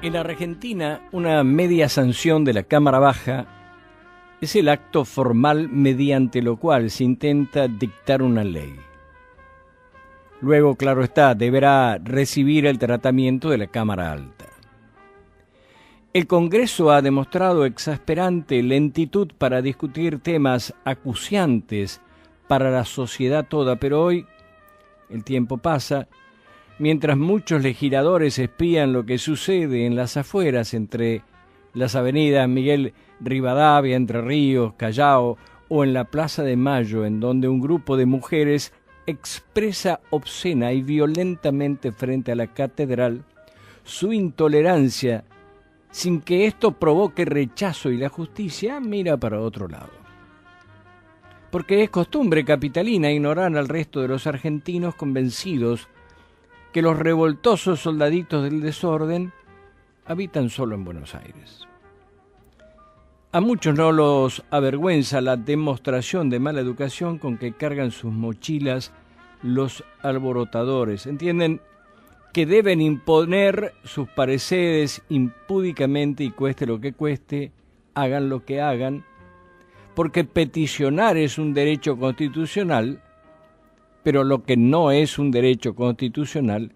En Argentina, una media sanción de la Cámara Baja es el acto formal mediante lo cual se intenta dictar una ley. Luego, claro está, deberá recibir el tratamiento de la Cámara Alta. El Congreso ha demostrado exasperante lentitud para discutir temas acuciantes para la sociedad toda, pero hoy el tiempo pasa. Mientras muchos legisladores espían lo que sucede en las afueras entre las avenidas Miguel Rivadavia, Entre Ríos, Callao o en la Plaza de Mayo, en donde un grupo de mujeres expresa obscena y violentamente frente a la catedral su intolerancia sin que esto provoque rechazo y la justicia mira para otro lado. Porque es costumbre capitalina ignorar al resto de los argentinos convencidos que los revoltosos soldaditos del desorden habitan solo en Buenos Aires. A muchos no los avergüenza la demostración de mala educación con que cargan sus mochilas los alborotadores. Entienden que deben imponer sus pareceres impúdicamente y cueste lo que cueste, hagan lo que hagan, porque peticionar es un derecho constitucional. Pero lo que no es un derecho constitucional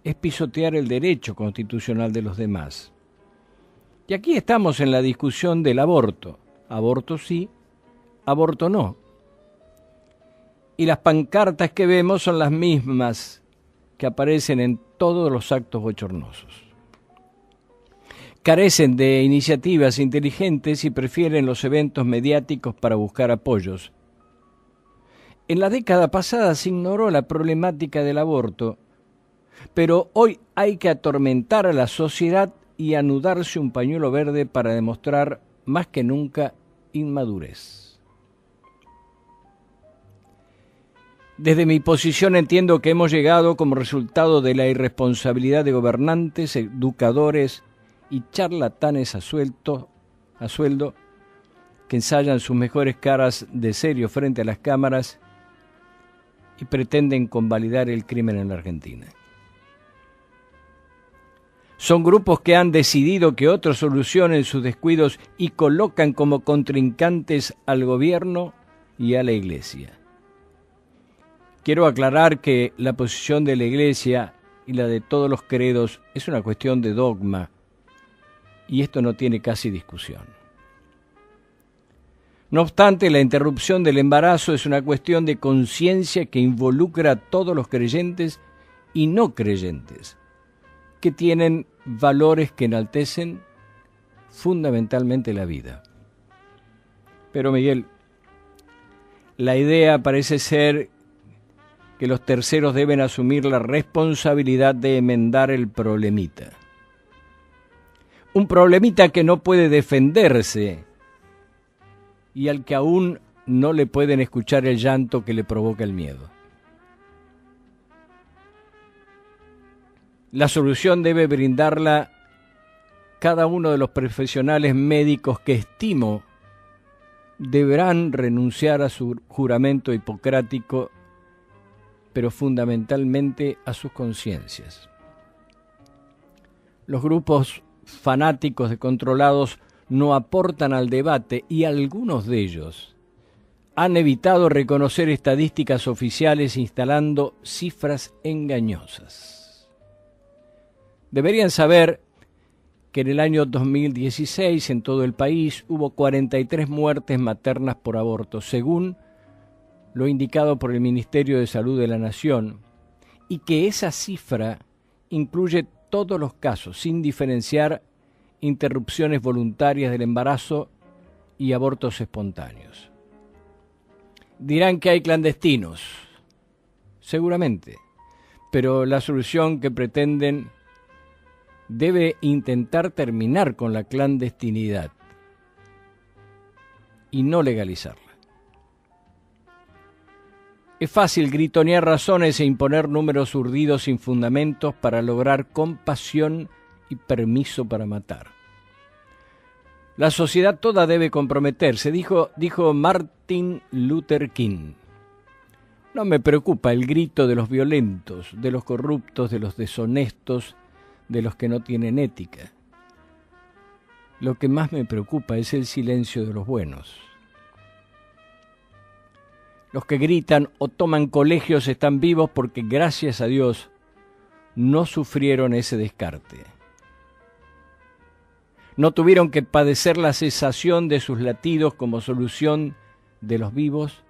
es pisotear el derecho constitucional de los demás. Y aquí estamos en la discusión del aborto. Aborto sí, aborto no. Y las pancartas que vemos son las mismas que aparecen en todos los actos bochornosos. Carecen de iniciativas inteligentes y prefieren los eventos mediáticos para buscar apoyos. En la década pasada se ignoró la problemática del aborto, pero hoy hay que atormentar a la sociedad y anudarse un pañuelo verde para demostrar más que nunca inmadurez. Desde mi posición entiendo que hemos llegado como resultado de la irresponsabilidad de gobernantes, educadores y charlatanes a sueldo que ensayan sus mejores caras de serio frente a las cámaras y pretenden convalidar el crimen en la Argentina. Son grupos que han decidido que otros solucionen sus descuidos y colocan como contrincantes al gobierno y a la Iglesia. Quiero aclarar que la posición de la Iglesia y la de todos los credos es una cuestión de dogma, y esto no tiene casi discusión. No obstante, la interrupción del embarazo es una cuestión de conciencia que involucra a todos los creyentes y no creyentes, que tienen valores que enaltecen fundamentalmente la vida. Pero Miguel, la idea parece ser que los terceros deben asumir la responsabilidad de enmendar el problemita. Un problemita que no puede defenderse y al que aún no le pueden escuchar el llanto que le provoca el miedo. La solución debe brindarla cada uno de los profesionales médicos que estimo deberán renunciar a su juramento hipocrático, pero fundamentalmente a sus conciencias. Los grupos fanáticos de controlados no aportan al debate y algunos de ellos han evitado reconocer estadísticas oficiales instalando cifras engañosas. Deberían saber que en el año 2016 en todo el país hubo 43 muertes maternas por aborto, según lo indicado por el Ministerio de Salud de la Nación, y que esa cifra incluye todos los casos, sin diferenciar interrupciones voluntarias del embarazo y abortos espontáneos. Dirán que hay clandestinos, seguramente, pero la solución que pretenden debe intentar terminar con la clandestinidad y no legalizarla. Es fácil gritonear razones e imponer números urdidos sin fundamentos para lograr compasión y permiso para matar. La sociedad toda debe comprometerse, dijo Martin Luther King. No me preocupa el grito de los violentos, de los corruptos, de los deshonestos, de los que no tienen ética. Lo que más me preocupa es el silencio de los buenos. Los que gritan o toman colegios están vivos porque, gracias a Dios, no sufrieron ese descarte. No tuvieron que padecer la cesación de sus latidos como solución de los vivos,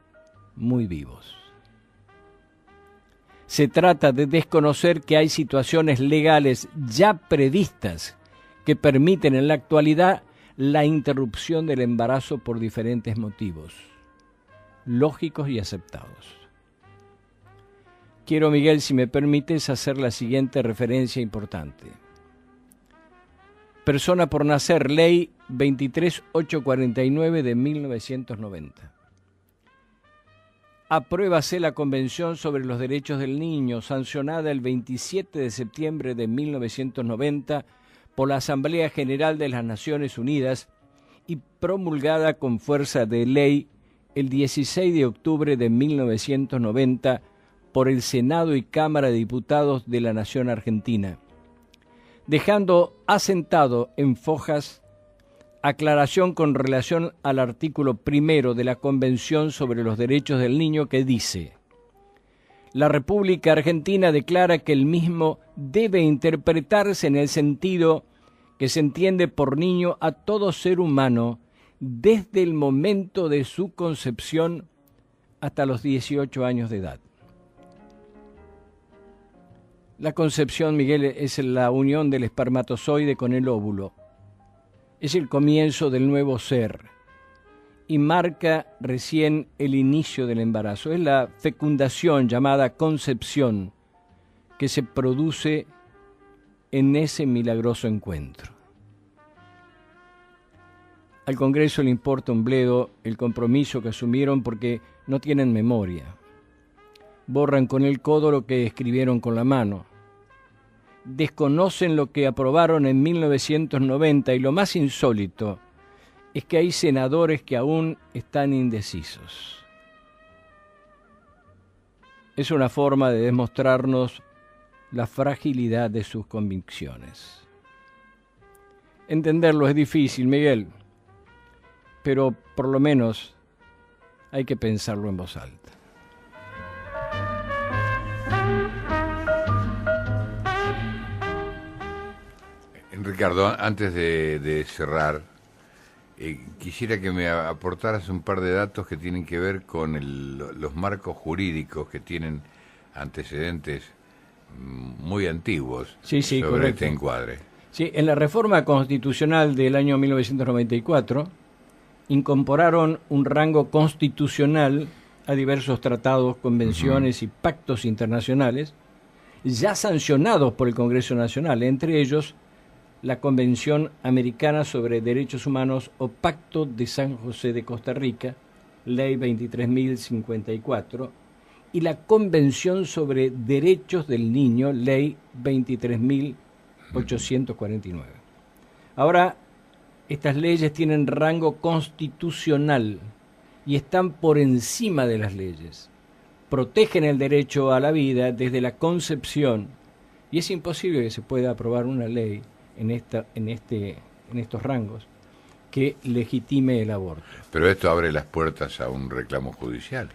muy vivos. Se trata de desconocer que hay situaciones legales ya previstas que permiten en la actualidad la interrupción del embarazo por diferentes motivos, lógicos y aceptados. Quiero, Miguel, si me permites, hacer la siguiente referencia importante. Persona por nacer, Ley 23849 de 1990. Apruébase la Convención sobre los Derechos del Niño, sancionada el 27 de septiembre de 1990 por la Asamblea General de las Naciones Unidas y promulgada con fuerza de ley el 16 de octubre de 1990 por el Senado y Cámara de Diputados de la Nación Argentina, dejando asentado en fojas aclaración con relación al artículo 1 de la Convención sobre los Derechos del Niño, que dice: la República Argentina declara que el mismo debe interpretarse en el sentido que se entiende por niño a todo ser humano desde el momento de su concepción hasta los 18 años de edad. La concepción, Miguel, es la unión del espermatozoide con el óvulo. Es el comienzo del nuevo ser y marca recién el inicio del embarazo. Es la fecundación, llamada concepción, que se produce en ese milagroso encuentro. Al Congreso le importa un bledo el compromiso que asumieron porque no tienen memoria. Borran con el codo lo que escribieron con la mano. Desconocen lo que aprobaron en 1990 y lo más insólito es que hay senadores que aún están indecisos. Es una forma de demostrarnos la fragilidad de sus convicciones. Entenderlo es difícil, Miguel, pero por lo menos hay que pensarlo en voz alta. Ricardo, antes de cerrar, quisiera que me aportaras un par de datos que tienen que ver con los marcos jurídicos que tienen antecedentes muy antiguos sobre correcto. este encuadre. Sí, en la reforma constitucional del año 1994 incorporaron un rango constitucional a diversos tratados, convenciones y pactos internacionales ya sancionados por el Congreso Nacional, entre ellos la Convención Americana sobre Derechos Humanos o Pacto de San José de Costa Rica, Ley 23.054, y la Convención sobre Derechos del Niño, Ley 23.849. Ahora, estas leyes tienen rango constitucional y están por encima de las leyes. Protegen el derecho a la vida desde la concepción y es imposible que se pueda aprobar una ley en estos rangos que legitime el aborto. Pero esto abre las puertas a un reclamo judicial.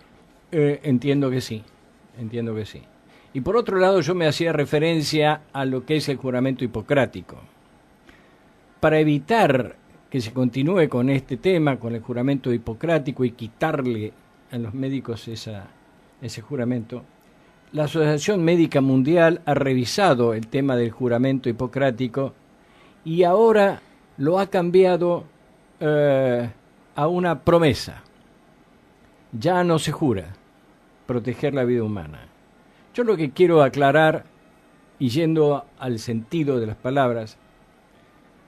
Entiendo que sí. Y por otro lado, yo me hacía referencia a lo que es el juramento hipocrático. Para evitar que se continúe con este tema, con el juramento hipocrático, y quitarle a los médicos ese juramento, la Asociación Médica Mundial ha revisado el tema del juramento hipocrático y ahora lo ha cambiado a una promesa. Ya no se jura proteger la vida humana. Yo lo que quiero aclarar, y yendo al sentido de las palabras,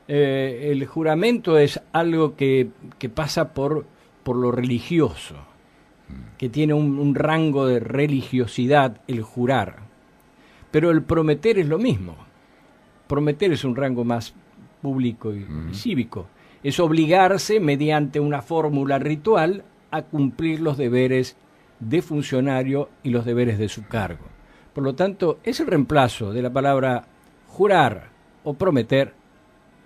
el juramento es algo que pasa por lo religioso. que tiene un rango de religiosidad, el jurar. Pero el prometer es lo mismo. Prometer es un rango más público y cívico. Es obligarse mediante una fórmula ritual a cumplir los deberes de funcionario y los deberes de su cargo. Por lo tanto, ese reemplazo de la palabra jurar o prometer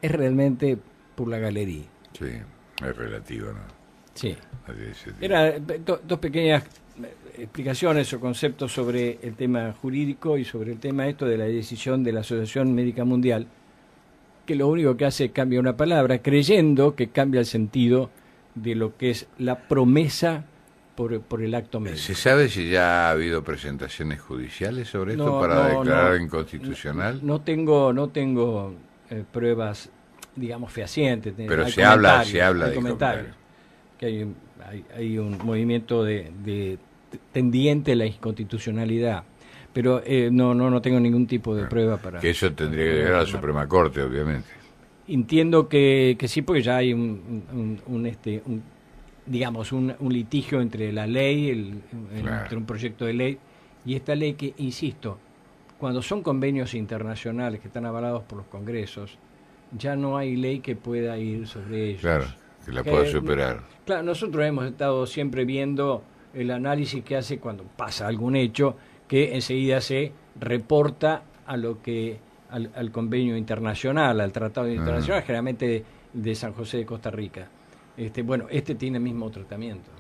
es realmente por la galería. Sí, es relativo, ¿no? Sí. Eran dos pequeñas explicaciones o conceptos sobre el tema jurídico y sobre el tema esto de la decisión de la Asociación Médica Mundial, que lo único que hace es cambiar una palabra, creyendo que cambia el sentido de lo que es la promesa por el acto médico. ¿Se sabe si ya ha habido presentaciones judiciales sobre esto para declarar inconstitucional? No tengo pruebas, digamos, fehacientes. Pero se habla de comentarios. Que hay un movimiento de tendiente a la inconstitucionalidad. Pero no tengo ningún tipo de prueba para... Que eso tendría que llegar a la Suprema Corte, obviamente. Entiendo que sí, porque ya hay digamos, un litigio entre la ley, entre un proyecto de ley y esta ley que, insisto, cuando son convenios internacionales que están avalados por los congresos, ya no hay ley que pueda ir sobre ellos. Claro, que la pueda superar. Claro, nosotros hemos estado siempre viendo el análisis que hace cuando pasa algún hecho, que enseguida se reporta a lo que al convenio internacional, al tratado internacional, generalmente de San José de Costa Rica. Este tiene el mismo tratamiento.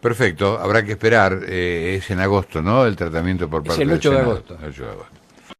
Perfecto, habrá que esperar, es en agosto, ¿no? El tratamiento por parte del Senado. Es el 8 de agosto. El 8 de agosto.